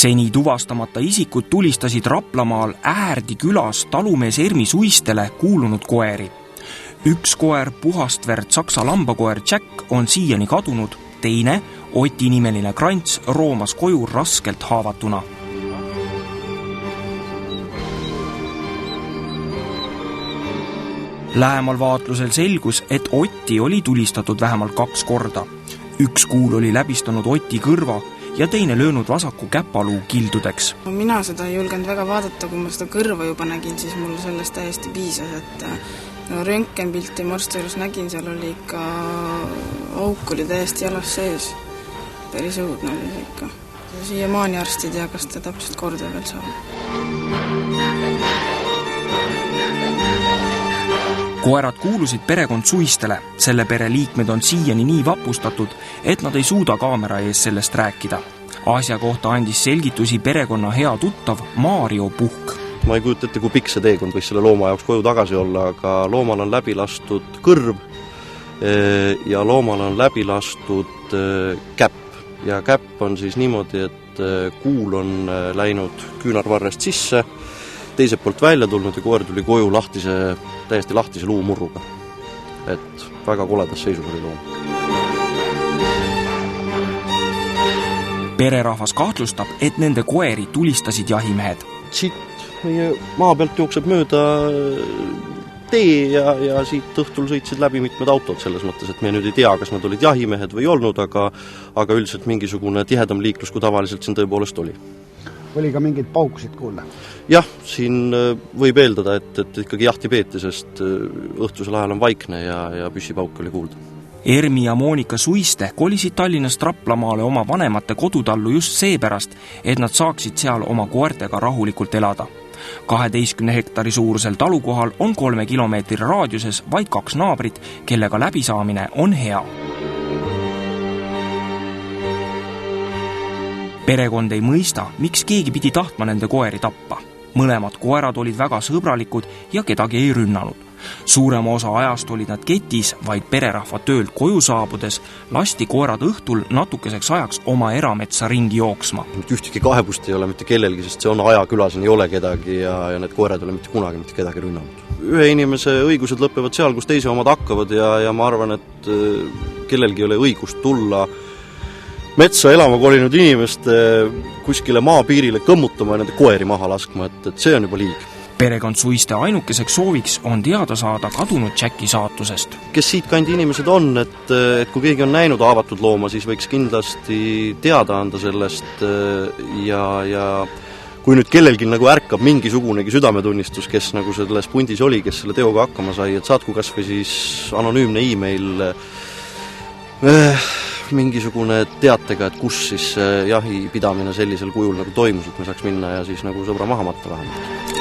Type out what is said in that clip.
Seni tuvastamata isikud tulistasid Raplamaal Äärdi külas talumees Ermi Suistele kuulunud koeri. Üks koer, puhastverd saksa lambakoer Jack, on siiani kadunud, teine, Oti nimeline Krants, roomas koju raskelt haavatuna. Lähemal vaatlusel selgus, et Otti oli tulistatud vähemalt 2 korda. Üks kuul oli läbistanud Oti kõrva ja teine löönud vasaku käpaluu kildudeks. Mina seda ei julgenud väga vaadata, kui ma seda kõrva juba nägin, siis mul sellest täiesti piisas, et röntgenpilti marsti juures nägin, seal oli ikka auk oli täiesti jalas sees. Päris õudne oli see ikka. Siiamaani arst ei tea, kas ta täpselt korda veel saab. Koerad kuulusid perekond Suistele. Selle pere liikmed on siiani nii vapustatud, et nad ei suuda kaamera ees sellest rääkida. Asja kohta andis selgitusi perekonna hea tuttav Mario Puhk. Ma ei kujuta ette, kui pikk see teekond võis selle looma jaoks koju tagasi olla, aga loomal on läbi lastud kõrv ja loomal on läbi lastud käpp. Ja käpp on siis niimoodi, et kuul on läinud küünarvarrest sisse, teiselt poolt välja tulnud ja koer tuli koju täiesti lahtise luumurruga. Et väga koledas seisus oli loom. Pererahvas kahtlustab, et nende koeri tulistasid jahimehed. Siit meie maa pealt jookseb mööda tee ja siit õhtul sõitsid läbi mitmed autod selles mõttes, et me nüüd ei tea, kas nad olid jahimehed või olnud, aga üldiselt mingisugune tihedam liiklus, kui tavaliselt siin tõepoolest oli. Oli ka mingid paukusid kuulda? Jah, siin võib eeldada, et ikkagi jahti peeti, sest õhtusel ajal on vaikne ja püssipauk oli kuulda. Ermi ja Monika Suiste kolisid Tallinnast Raplamaale oma vanemate kodutallu just seepärast, et nad saaksid seal oma koertega rahulikult elada. 12 hektari suurusel talukohal on 3 kilomeetri raadiuses vaid 2 naabrit, kellega läbisaamine on hea. Perekond ei mõista, miks keegi pidi tahtma nende koeri tappa. Mõlemad koerad olid väga sõbralikud ja kedagi ei rünnanud. Suurema osa ajast olid nad ketis, vaid pererahva töölt koju saabudes lasti koerad õhtul natukeseks ajaks oma erametsa ringi jooksma. Ühtegi kaebust ei ole mitte kellelgi, sest see on ajaküla, siin ei ole kedagi ja need koerad ei ole mitte kunagi mitte kedagi rünnanud. Ühe inimese õigused lõpevad seal, kus teise omad hakkavad ja ma arvan, et kellelgi ei ole õigust tulla metsa elama kolinud inimest kuskile maapiirile kõmmutama ja nende koeri maha laskma, et see on juba liig. Perekond Suiste ainukeseks sooviks on teada saada kadunud Jacki saatusest. Kes siit kandi inimesed on, et kui keegi on näinud haavatud looma, siis võiks kindlasti teada anda sellest ja kui nüüd kellelgi nagu ärkab mingisugunegi südametunnistus, kes nagu selles pundis oli, kes selle teoga hakkama sai, et saatku kas või siis anonüümne e-mail mingisugune teatega, et kus siis jahi pidamine sellisel kujul nagu toimus, et me saaks minna ja siis nagu sõbra maha matta vähemalt.